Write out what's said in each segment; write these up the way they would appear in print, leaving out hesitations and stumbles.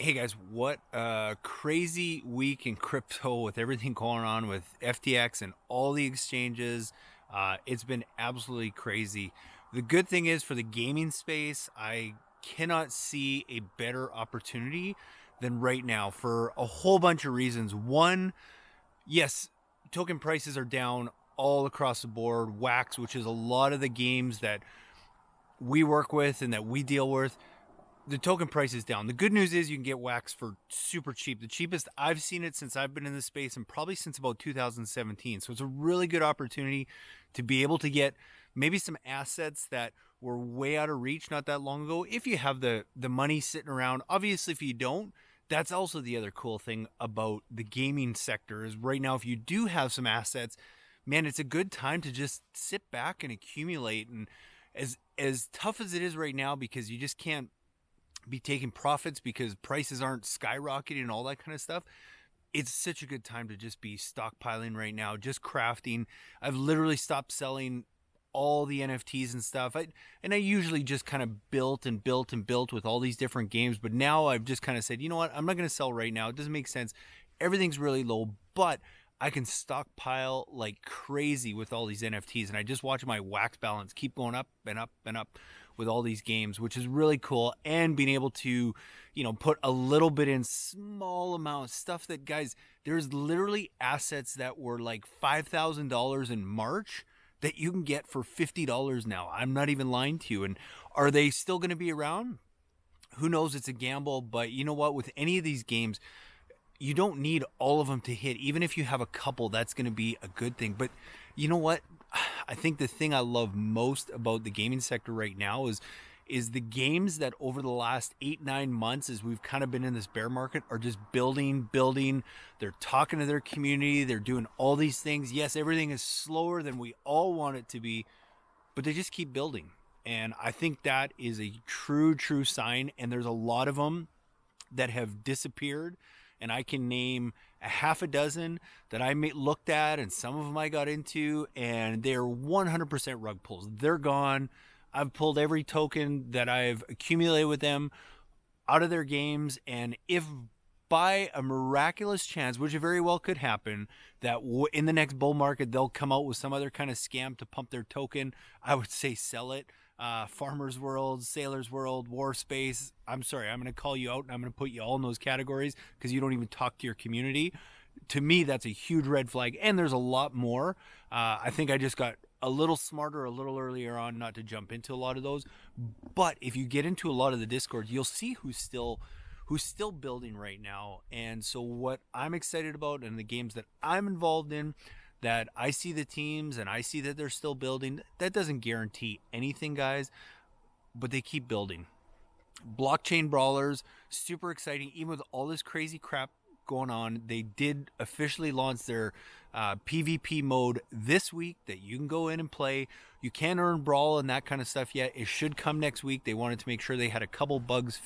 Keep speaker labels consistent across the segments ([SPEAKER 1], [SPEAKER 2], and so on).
[SPEAKER 1] Hey guys, what a crazy week in crypto with everything going on with FTX and all the exchanges. It's been absolutely crazy. The good thing is for the gaming space, I cannot see a better opportunity than right now for a whole bunch of reasons. One, yes, token prices are down all across the board. Wax, which is a lot of the games that we work with and that we deal with, the token price is down. The good news is you can get Wax for super cheap. The cheapest I've seen it since I've been in this space and probably since about 2017. So it's a really good opportunity to be able to get maybe some assets that were way out of reach not that long ago if you have the money sitting around. Obviously if you don't, that's also the other cool thing about the gaming sector is right now if you do have some assets, man, it's a good time to just sit back and accumulate. And as tough as it is right now because you just can't be taking profits because prices aren't skyrocketing and all that kind of stuff. It's such a good time to just be stockpiling right now, just crafting. I've literally stopped selling all the NFTs and stuff. I usually just kind of built and built and built with all these different games, but now I've just kind of said, you know what, I'm not going to sell right now. It doesn't make sense. Everything's really low, but I can stockpile like crazy with all these NFTs, and I just watch my wax balance keep going up and up and up with all these games, which is really cool. And being able to, put a little bit in small amounts, stuff that, guys, there's literally assets that were like $5,000 in March that you can get for $50 now. I'm not even lying to you. And are they still going to be around? Who knows? It's a gamble, but you know what? With any of these games, you don't need all of them to hit. Even if you have a couple, that's going to be a good thing. But you know what? I think the thing I love most about the gaming sector right now is the games that over the last 8-9 months, as we've kind of been in this bear market, are just building. They're talking to their community. They're doing all these things. Yes, everything is slower than we all want it to be, but they just keep building. And I think that is a true sign. And there's a lot of them that have disappeared, and I can name a half a dozen that I looked at, and some of them I got into, and they're 100% rug pulls. They're gone. I've pulled every token that I've accumulated with them out of their games, and if by a miraculous chance, which very well could happen, that in the next bull market they'll come out with some other kind of scam to pump their token, I would say sell it. Farmers World, Sailors World, War Space. I'm sorry, I'm going to call you out and I'm going to put you all in those categories because you don't even talk to your community. To me, that's a huge red flag, and there's a lot more. I think I just got a little smarter a little earlier on not to jump into a lot of those. But if you get into a lot of the Discord, you'll see who's still building right now. And so what I'm excited about and the games that I'm involved in, that I see the teams and I see that they're still building, that doesn't guarantee anything, guys, but they keep building. Blockchain Brawlers, super exciting. Even with all this crazy crap going on, they did officially launch their PvP mode this week that you can go in and play. You can't earn Brawl and that kind of stuff yet. It should come next week. They wanted to make sure they had a couple bugs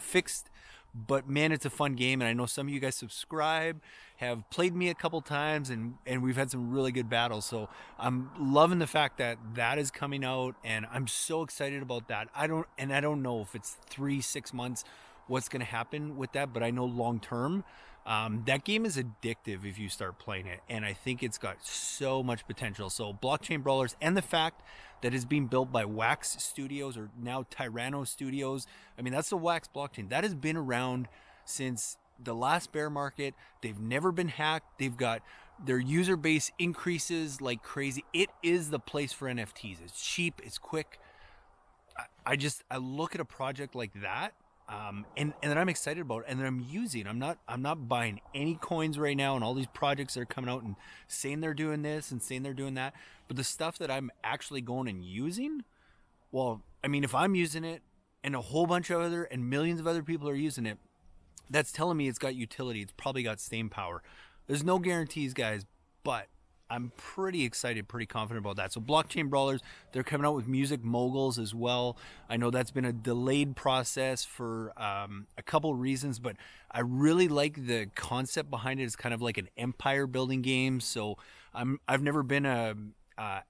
[SPEAKER 1] fixed. But man, it's a fun game, and I know some of you guys subscribe, have played me a couple times, and we've had some really good battles. So I'm loving the fact that that is coming out, and I'm so excited about that. I don't know if it's 3-6 months what's going to happen with that, but I know long term, that game is addictive if you start playing it, and I think it's got so much potential. So Blockchain Brawlers, and the fact that is being built by Wax Studios, or now Tyranno Studios. I mean, that's the Wax blockchain that has been around since the last bear market. They've never been hacked. They've got their user base increases like crazy. It is the place for NFTs. It's cheap, it's quick. I look at a project like that, and that I'm excited about, and that I'm using. I'm not buying any coins right now, and all these projects that are coming out and saying they're doing this and saying they're doing that. But the stuff that I'm actually going and using, well, I mean, if I'm using it and a whole bunch of other and millions of other people are using it, that's telling me it's got utility. It's probably got staying power. There's no guarantees, guys, but I'm pretty excited, pretty confident about that. So Blockchain Brawlers, they're coming out with music Moguls as well. I know that's been a delayed process for a couple reasons, but I really like the concept behind it. It's kind of like an empire building game. So I've never been a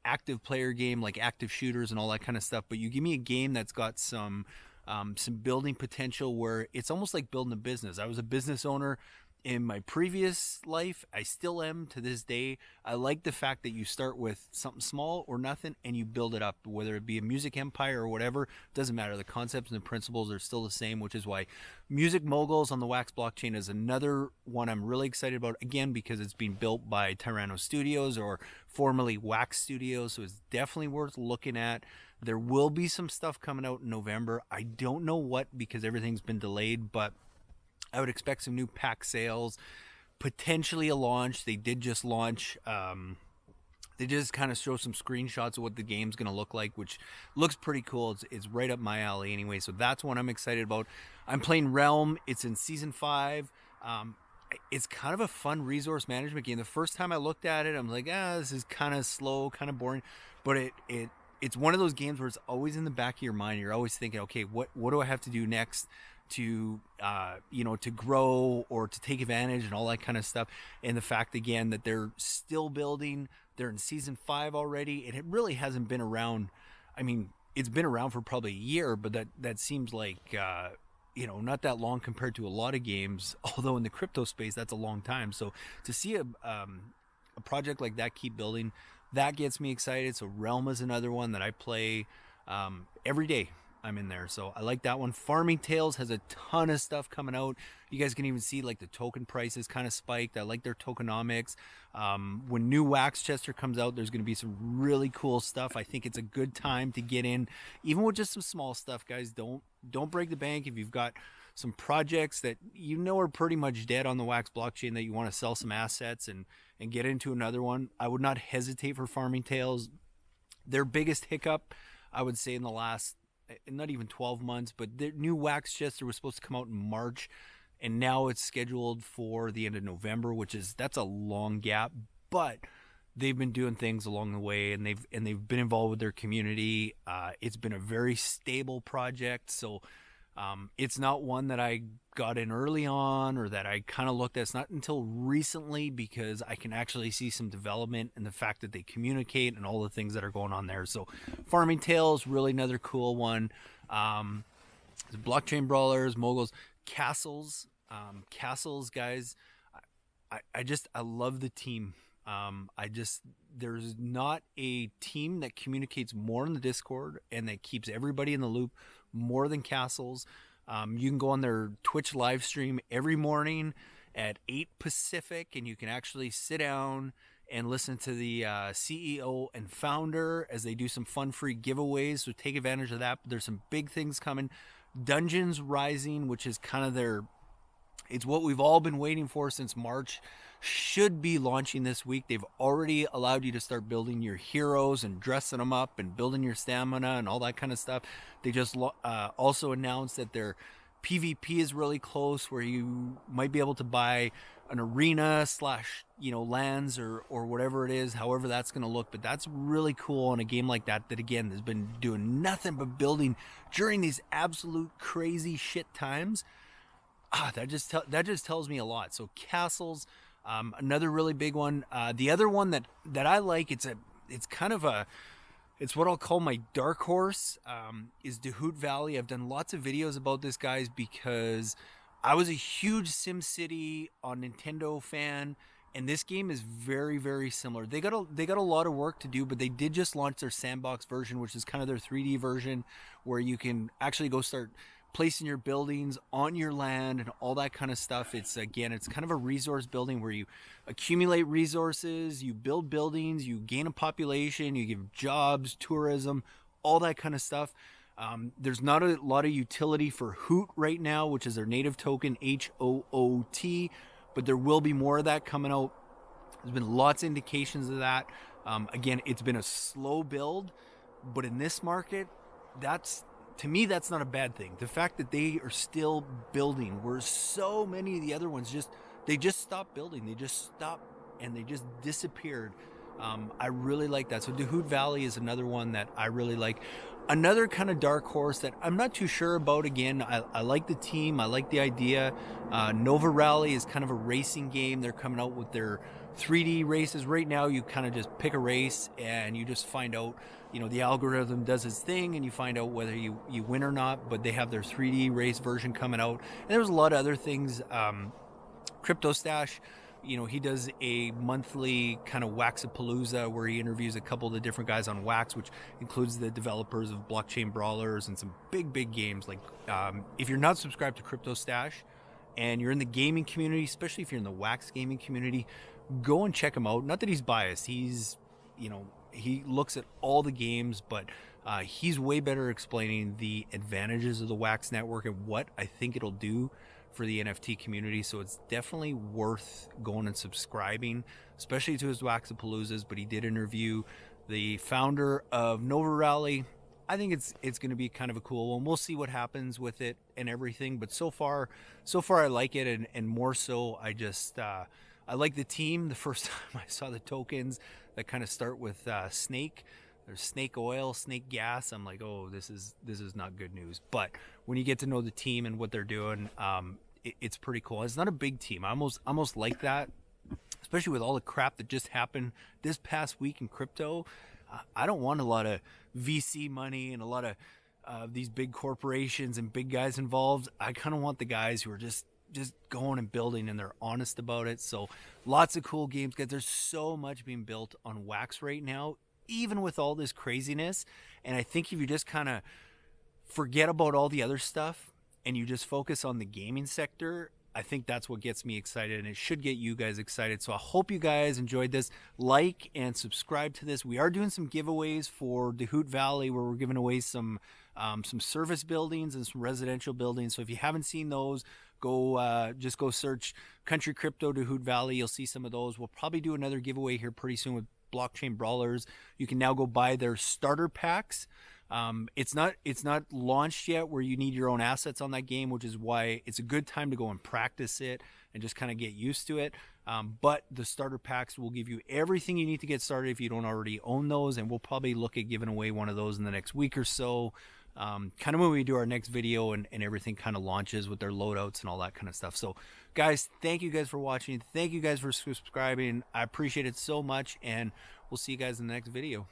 [SPEAKER 1] active player game like active shooters and all that kind of stuff, but you give me a game that's got some some building potential where it's almost like building a business. I was a business owner in my previous life. I still am to this day. I like the fact that you start with something small or nothing and you build it up, whether it be a music empire or whatever. Doesn't matter. The concepts and the principles are still the same, which is why Music Moguls on the Wax blockchain is another one I'm really excited about, again, because it's being built by Tyranno Studios, or formerly Wax Studios, so it's definitely worth looking at. There will be some stuff coming out in November. I don't know what, because everything's been delayed, but I would expect some new pack sales, potentially a launch. They did just launch. They just kind of show some screenshots of what the game's going to look like, which looks pretty cool. It's right up my alley anyway, so that's what I'm excited about. I'm playing Realm. It's in Season 5. It's kind of a fun resource management game. The first time I looked at it, I'm like, this is kind of slow, kind of boring. But it's one of those games where it's always in the back of your mind. You're always thinking, okay, what do I have to do next to to grow or to take advantage and all that kind of stuff. And the fact, again, that they're still building, they're in Season 5 already, and it really hasn't been around. I mean, it's been around for probably a year, but that seems like not that long compared to a lot of games, although in the crypto space that's a long time. So to see a project like that keep building, that gets me excited. So Realm is another one that I play every day. I'm in there, so I like that one. Farming Tales has a ton of stuff coming out. You guys can even see like the token prices kind of spiked. I like their tokenomics. When new Waxchester comes out, there's going to be some really cool stuff. I think it's a good time to get in, even with just some small stuff, guys. Don't break the bank. If you've got some projects that are pretty much dead on the Wax blockchain that you want to sell some assets and get into another one, I would not hesitate for Farming Tales. Their biggest hiccup, I would say, in the last not even 12 months, but the new Waxchester was supposed to come out in March, and now it's scheduled for the end of November, that's a long gap, but they've been doing things along the way, and they've been involved with their community. It's been a very stable project, so it's not one that I got in early on or that I kind of looked at. It's not until recently, because I can actually see some development and the fact that they communicate and all the things that are going on there. So Farming Tales, really another cool one. The blockchain Brawlers, Moguls, Castles, guys. I love the team. There's not a team that communicates more in the Discord and that keeps everybody in the loop more than Castles. You can go on their Twitch live stream every morning at 8 Pacific, and you can actually sit down and listen to the CEO and founder as they do some fun free giveaways. So take advantage of that. But there's some big things coming. Dungeons Rising, which is kind of it's what we've all been waiting for since March, should be launching this week. They've already allowed you to start building your heroes and dressing them up and building your stamina and all that kind of stuff. They just also announced that their PvP is really close, where you might be able to buy an arena / lands or whatever it is, however that's going to look. But that's really cool on a game like that again has been doing nothing but building during these absolute crazy shit times. That just tells me a lot. So Castles, another really big one. The other one that I like, it's what I'll call my dark horse, is DeHoot Valley. I've done lots of videos about this, guys, because I was a huge SimCity on Nintendo fan, and this game is very, very similar. They got a lot of work to do, but they did just launch their sandbox version, which is kind of their 3D version, where you can actually go start placing your buildings on your land and all that kind of stuff. It's kind of a resource building where you accumulate resources, you build buildings, you gain a population, you give jobs, tourism, all that kind of stuff. There's not a lot of utility for Hoot right now, which is their native token, HOOT, but there will be more of that coming out. There's been lots of indications of that. Again, it's been a slow build, but in this market, to me, that's not a bad thing. The fact that they are still building, where so many of the other ones they just stopped building. They just stopped and they just disappeared. I really like that. So DeHoot Valley is another one that I really like. Another kind of dark horse that I'm not too sure about. Again, I like the team. I like the idea. Nova Rally is kind of a racing game. They're coming out with their 3D races. Right now, you kind of just pick a race and you just find out, the algorithm does its thing and you find out whether you win or not. But they have their 3D race version coming out. And there's a lot of other things. Crypto Stash, he does a monthly kind of Waxapalooza where he interviews a couple of the different guys on Wax, which includes the developers of blockchain Brawlers and some big games. Like if you're not subscribed to Crypto Stash and you're in the gaming community, especially if you're in the Wax gaming community, go and check him out. Not that he's biased. He's, he looks at all the games, but he's way better explaining the advantages of the Wax network and what I think it'll do for the NFT community. So it's definitely worth going and subscribing, especially to his Waxapaloozas. But he did interview the founder of Nova Rally. I think it's going to be kind of a cool one. We'll see what happens with it and everything. But so far I like it, and more so, I like the team. The first time I saw the tokens that kind of start with snake. There's snake oil, snake gas. I'm like, oh, this is not good news. But when you get to know the team and what they're doing, it's pretty cool. It's not a big team. I almost like that, especially with all the crap that just happened this past week in crypto. I don't want a lot of VC money and a lot of these big corporations and big guys involved. I kind of want the guys who are just going and building and they're honest about it. So lots of cool games, guys. There's so much being built on Wax right now, even with all this craziness. And I think if you just kind of forget about all the other stuff and you just focus on the gaming sector, I think that's what gets me excited, and it should get you guys excited. So I hope you guys enjoyed this. Like and subscribe to this. We are doing some giveaways for DeHoot Valley, where we're giving away some service buildings and some residential buildings. So if you haven't seen those, just go search Country Crypto DeHoot Valley. You'll see some of those. We'll probably do another giveaway here pretty soon with blockchain Brawlers. You can now go buy their starter packs. It's not launched yet where you need your own assets on that game, which is why it's a good time to go and practice it and just kind of get used to it. But the starter packs will give you everything you need to get started if you don't already own those, and we'll probably look at giving away one of those in the next week or so. Kind of when we do our next video and everything kind of launches with their loadouts and all that kind of stuff. So guys, thank you guys for watching. Thank you guys for subscribing. I appreciate it so much, and we'll see you guys in the next video.